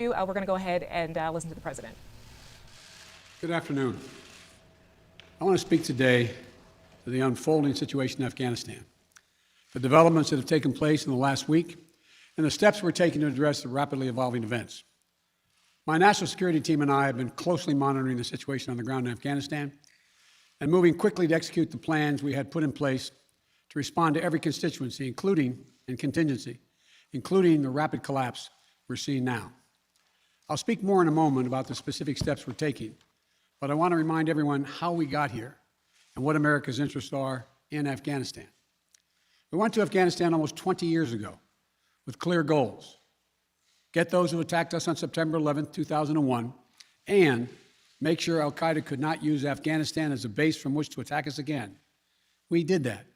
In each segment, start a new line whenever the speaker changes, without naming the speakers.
We're going to go ahead and listen to the president.
Good afternoon. I want to speak today to the unfolding situation in Afghanistan, the developments that have taken place in the last week, and the steps we're taking to address the rapidly evolving events. My national security team and I have been closely monitoring the situation on the ground in Afghanistan and moving quickly to execute the plans we had put in place to respond to every constituency, including the rapid collapse we're seeing now. I'll speak more in a moment about the specific steps we're taking, but I want to remind everyone how we got here and what America's interests are in Afghanistan. We went to Afghanistan almost 20 years ago with clear goals: get those who attacked us on September 11, 2001, and make sure al-Qaeda could not use Afghanistan as a base from which to attack us again. We did that.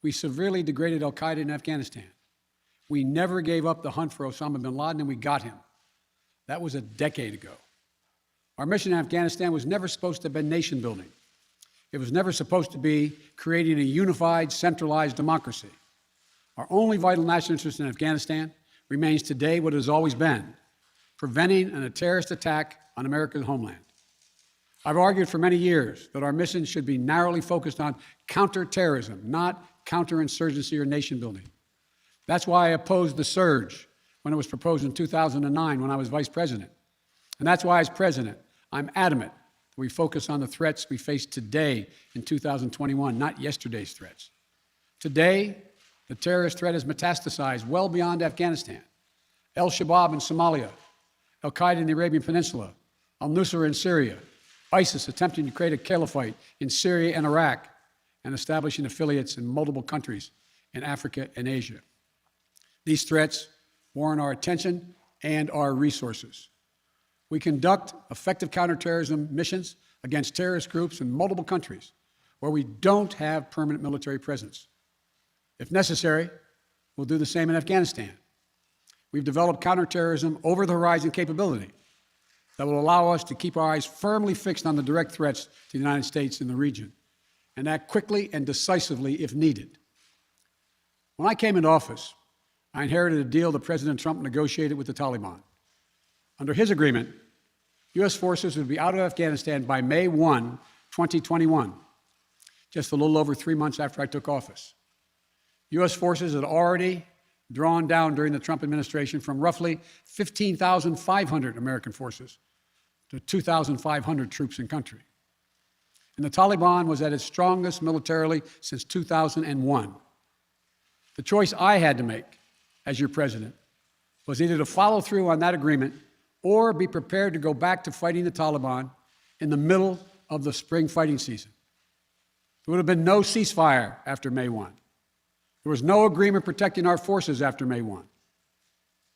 We severely degraded al-Qaeda in Afghanistan. We never gave up the hunt for Osama bin Laden, and we got him. That was a decade ago. Our mission in Afghanistan was never supposed to have been nation building. It was never supposed to be creating a unified, centralized democracy. Our only vital national interest in Afghanistan remains today what it has always been: preventing a terrorist attack on America's homeland. I've argued for many years that our mission should be narrowly focused on counterterrorism, not counterinsurgency or nation building. That's why I opposed the surge when it was proposed in 2009 when I was vice president. And that's why, as president, I'm adamant that we focus on the threats we face today in 2021, not yesterday's threats. Today, the terrorist threat has metastasized well beyond Afghanistan. Al-Shabaab in Somalia, al-Qaeda in the Arabian Peninsula, al-Nusra in Syria, ISIS attempting to create a caliphate in Syria and Iraq, and establishing affiliates in multiple countries in Africa and Asia. These threats warrant our attention and our resources. We conduct effective counterterrorism missions against terrorist groups in multiple countries where we don't have permanent military presence. If necessary, we'll do the same in Afghanistan. We've developed counterterrorism over-the-horizon capability that will allow us to keep our eyes firmly fixed on the direct threats to the United States in the region and act quickly and decisively if needed. When I came into office, I inherited a deal that President Trump negotiated with the Taliban. Under his agreement, U.S. forces would be out of Afghanistan by May 1, 2021, just a little over 3 months after I took office. U.S. forces had already drawn down during the Trump administration from roughly 15,500 American forces to 2,500 troops in country. And the Taliban was at its strongest militarily since 2001. The choice I had to make as your president was either to follow through on that agreement or be prepared to go back to fighting the Taliban in the middle of the spring fighting season. There would have been no ceasefire after May 1. There was no agreement protecting our forces after May 1.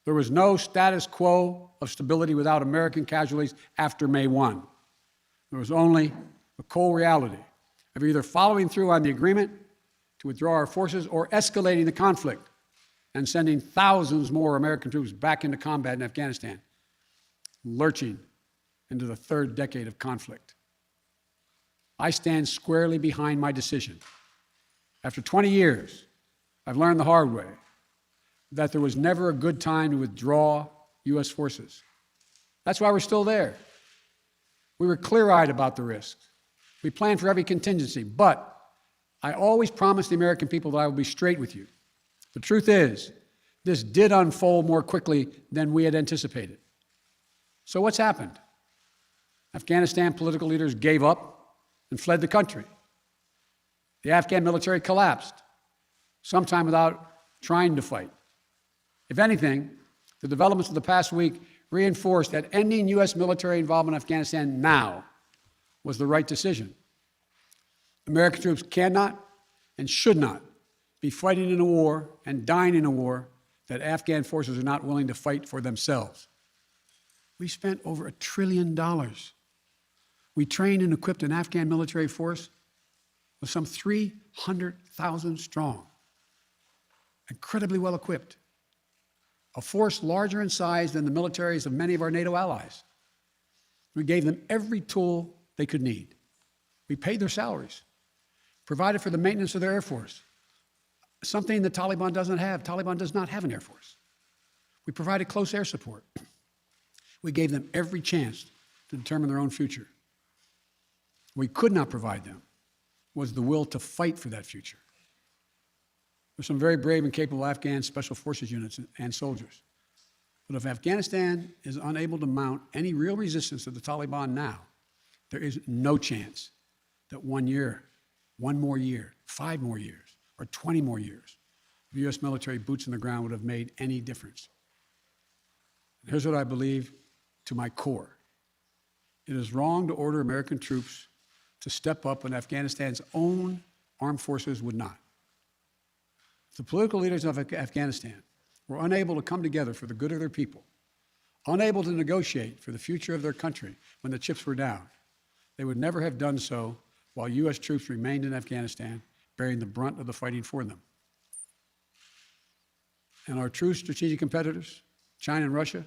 There was no status quo of stability without American casualties after May 1. There was only the cold reality of either following through on the agreement to withdraw our forces or escalating the conflict and sending thousands more American troops back into combat in Afghanistan, lurching into the third decade of conflict. I stand squarely behind my decision. After 20 years, I've learned the hard way that there was never a good time to withdraw U.S. forces. That's why we're still there. We were clear-eyed about the risks. We planned for every contingency, but I always promised the American people that I would be straight with you. The truth is, this did unfold more quickly than we had anticipated. So what's happened? Afghanistan political leaders gave up and fled the country. The Afghan military collapsed, sometime without trying to fight. If anything, the developments of the past week reinforced that ending U.S. military involvement in Afghanistan now was the right decision. American troops cannot and should not be fighting in a war and dying in a war that Afghan forces are not willing to fight for themselves. We spent over $1 trillion. We trained and equipped an Afghan military force with some 300,000 strong, incredibly well equipped, a force larger in size than the militaries of many of our NATO allies. We gave them every tool they could need. We paid their salaries, provided for the maintenance of their Air Force, something the Taliban doesn't have. Taliban does not have an Air Force. We provided close air support. We gave them every chance to determine their own future. What we could not provide them was the will to fight for that future. There's some very brave and capable Afghan special forces units and soldiers. But if Afghanistan is unable to mount any real resistance to the Taliban now, there is no chance that 1 year, 1 more year, 5 more years, or 20 more years of U.S. military boots on the ground would have made any difference. And here's what I believe to my core. It is wrong to order American troops to step up when Afghanistan's own armed forces would not. The political leaders of Afghanistan were unable to come together for the good of their people, unable to negotiate for the future of their country when the chips were down. They would never have done so while U.S. troops remained in Afghanistan, bearing the brunt of the fighting for them. And our true strategic competitors, China and Russia,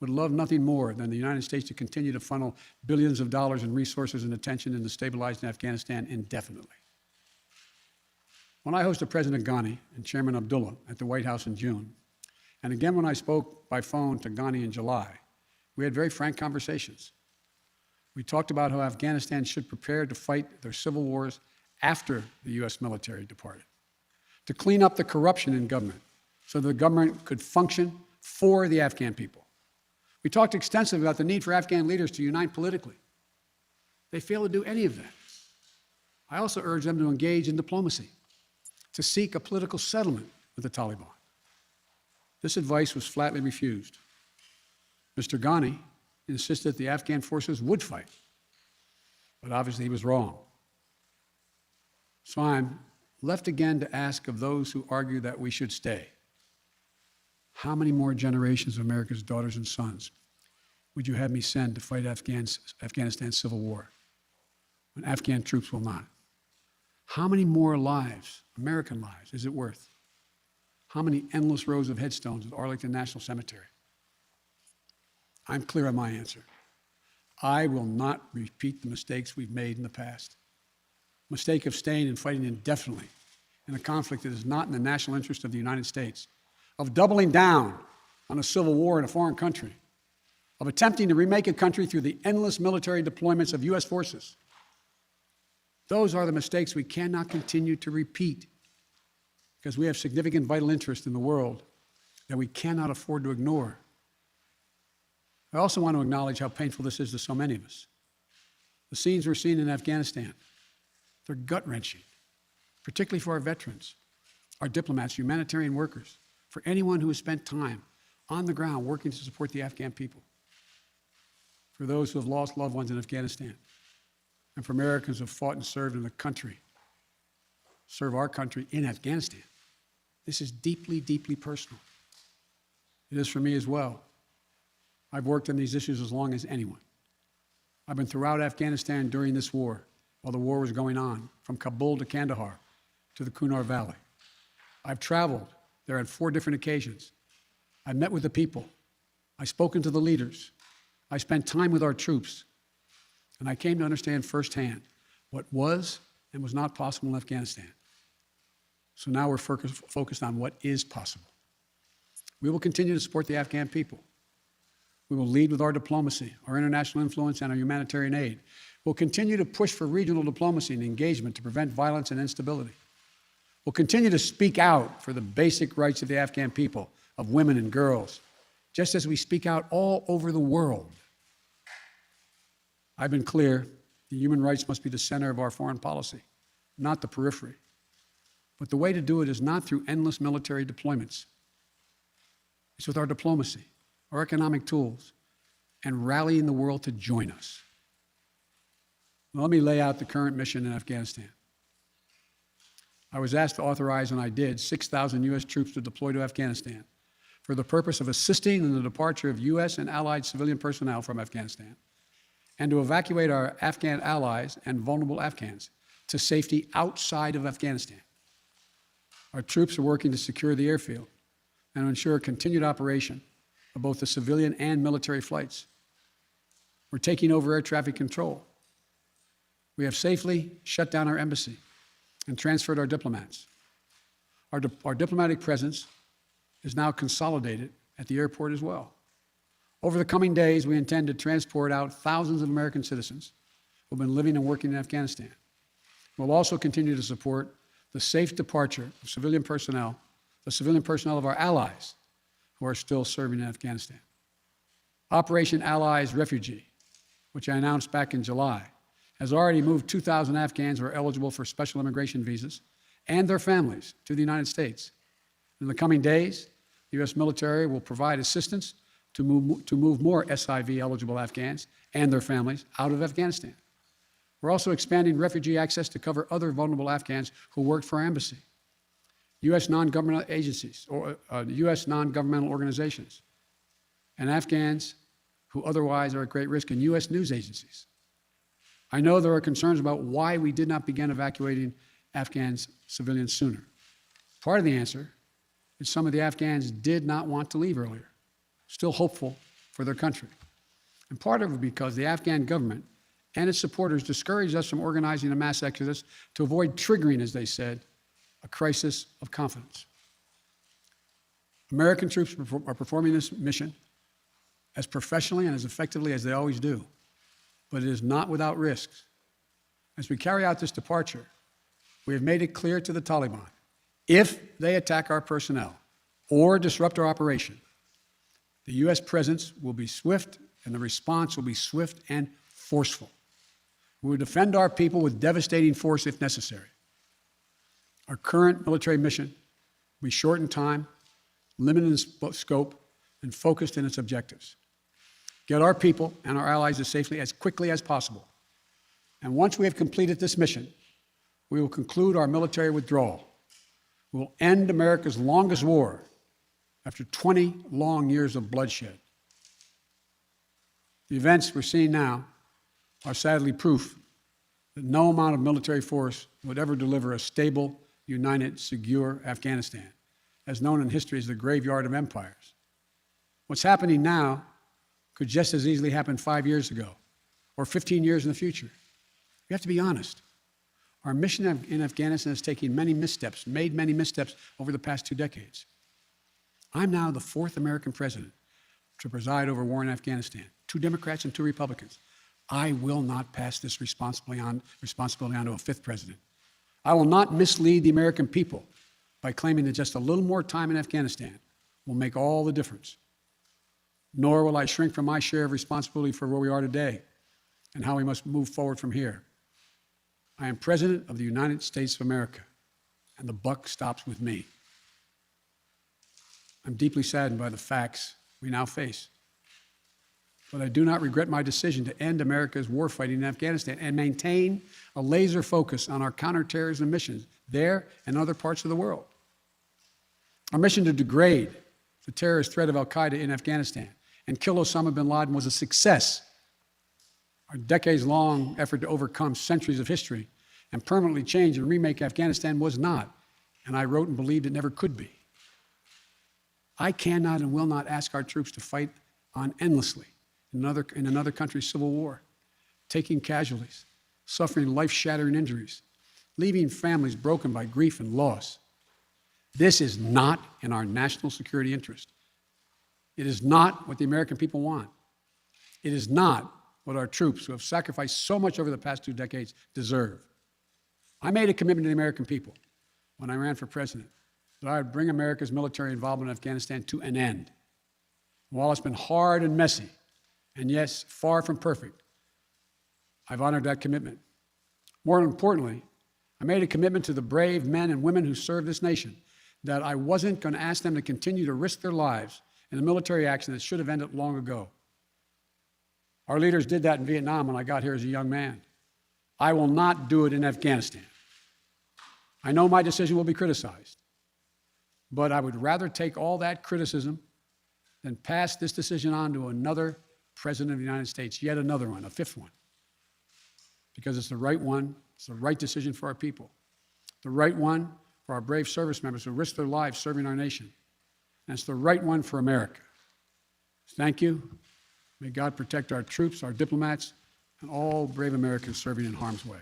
would love nothing more than the United States to continue to funnel billions of dollars in resources and attention into stabilizing Afghanistan indefinitely. When I hosted President Ghani and Chairman Abdullah at the White House in June, and again when I spoke by phone to Ghani in July, we had very frank conversations. We talked about how Afghanistan should prepare to fight their civil wars after the U.S. military departed, to clean up the corruption in government so the government could function for the Afghan people. We talked extensively about the need for Afghan leaders to unite politically. They failed to do any of that. I also urged them to engage in diplomacy, to seek a political settlement with the Taliban. This advice was flatly refused. Mr. Ghani insisted the Afghan forces would fight, but obviously he was wrong. So I'm left again to ask of those who argue that we should stay, how many more generations of America's daughters and sons would you have me send to fight Afghanistan's civil war when Afghan troops will not? How many more lives, American lives, is it worth? How many endless rows of headstones at Arlington National Cemetery? I'm clear on my answer. I will not repeat the mistakes we've made in the past. Mistake of staying and fighting indefinitely in a conflict that is not in the national interest of the United States, of doubling down on a civil war in a foreign country, of attempting to remake a country through the endless military deployments of U.S. forces. Those are the mistakes we cannot continue to repeat because we have significant vital interest in the world that we cannot afford to ignore. I also want to acknowledge how painful this is to so many of us. The scenes we're seeing in Afghanistan, they're gut-wrenching, particularly for our veterans, our diplomats, humanitarian workers, for anyone who has spent time on the ground working to support the Afghan people, for those who have lost loved ones in Afghanistan, and for Americans who have fought and served in the country, serve our country in Afghanistan. This is deeply, deeply personal. It is for me as well. I've worked on these issues as long as anyone. I've been throughout Afghanistan during this war, while the war was going on, from Kabul to Kandahar to the Kunar Valley. I've traveled there on 4 different occasions. I met with the people. I've spoken to the leaders. I spent time with our troops. And I came to understand firsthand what was and was not possible in Afghanistan. So now we're focused on what is possible. We will continue to support the Afghan people. We will lead with our diplomacy, our international influence, and our humanitarian aid. We'll continue to push for regional diplomacy and engagement to prevent violence and instability. We'll continue to speak out for the basic rights of the Afghan people, of women and girls, just as we speak out all over the world. I've been clear, the human rights must be the center of our foreign policy, not the periphery. But the way to do it is not through endless military deployments. It's with our diplomacy, our economic tools, and rallying the world to join us. Now, let me lay out the current mission in Afghanistan. I was asked to authorize, and I did, 6,000 U.S. troops to deploy to Afghanistan for the purpose of assisting in the departure of U.S. and allied civilian personnel from Afghanistan, and to evacuate our Afghan allies and vulnerable Afghans to safety outside of Afghanistan. Our troops are working to secure the airfield and to ensure continued operation of both the civilian and military flights. We're taking over air traffic control. We have safely shut down our embassy and transferred our diplomats. Our diplomatic presence is now consolidated at the airport as well. Over the coming days, we intend to transport out thousands of American citizens who have been living and working in Afghanistan. We'll also continue to support the safe departure of civilian personnel, the civilian personnel of our allies who are still serving in Afghanistan. Operation Allies Refugee, which I announced back in July, has already moved 2,000 Afghans who are eligible for special immigration visas and their families to the United States. In the coming days, the U.S. military will provide assistance to move more SIV-eligible Afghans and their families out of Afghanistan. We're also expanding refugee access to cover other vulnerable Afghans who work for our embassy, U.S. non-governmental agencies, or U.S. non-governmental organizations, and Afghans who otherwise are at great risk in U.S. news agencies. I know there are concerns about why we did not begin evacuating Afghan civilians sooner. Part of the answer is some of the Afghans did not want to leave earlier, still hopeful for their country. And part of it because the Afghan government and its supporters discouraged us from organizing a mass exodus to avoid triggering, as they said, a crisis of confidence. American troops are performing this mission as professionally and as effectively as they always do, but it is not without risks. As we carry out this departure, we have made it clear to the Taliban, if they attack our personnel or disrupt our operation, the U.S. presence will be swift and the response will be swift and forceful. We will defend our people with devastating force if necessary. Our current military mission will be short in time, limited in scope, and focused in its objectives. Get our people and our allies as quickly as possible. And once we have completed this mission, we will conclude our military withdrawal. We will end America's longest war after 20 long years of bloodshed. The events we're seeing now are sadly proof that no amount of military force would ever deliver a stable, united, secure Afghanistan, as known in history as the graveyard of empires. What's happening now could just as easily happen 5 years ago or 15 years in the future. You have to be honest. Our mission in Afghanistan has taken many missteps, made many missteps over the past 2 decades. I'm now the 4th American president to preside over war in Afghanistan, 2 Democrats and 2 Republicans. I will not pass this responsibility on to a 5th president. I will not mislead the American people by claiming that just a little more time in Afghanistan will make all the difference. Nor will I shrink from my share of responsibility for where we are today and how we must move forward from here. I am President of the United States of America, and the buck stops with me. I'm deeply saddened by the facts we now face. But I do not regret my decision to end America's warfighting in Afghanistan and maintain a laser focus on our counterterrorism missions there and other parts of the world. Our mission to degrade the terrorist threat of al-Qaeda in Afghanistan and kill Osama bin Laden was a success. Our decades-long effort to overcome centuries of history and permanently change and remake Afghanistan was not, and I wrote and believed it never could be. I cannot and will not ask our troops to fight on endlessly in another country's civil war, taking casualties, suffering life-shattering injuries, leaving families broken by grief and loss. This is not in our national security interest. It is not what the American people want. It is not what our troops, who have sacrificed so much over the past 2 decades, deserve. I made a commitment to the American people when I ran for president that I would bring America's military involvement in Afghanistan to an end. While it's been hard and messy, and yes, far from perfect, I've honored that commitment. More importantly, I made a commitment to the brave men and women who serve this nation that I wasn't going to ask them to continue to risk their lives in a military action that should have ended long ago. Our leaders did that in Vietnam when I got here as a young man. I will not do it in Afghanistan. I know my decision will be criticized, but I would rather take all that criticism than pass this decision on to another president of the United States, yet another one, a 5th one, because it's the right one, it's the right decision for our people, the right one for our brave service members who risk their lives serving our nation, and it's the right one for America. Thank you. May God protect our troops, our diplomats, and all brave Americans serving in harm's way.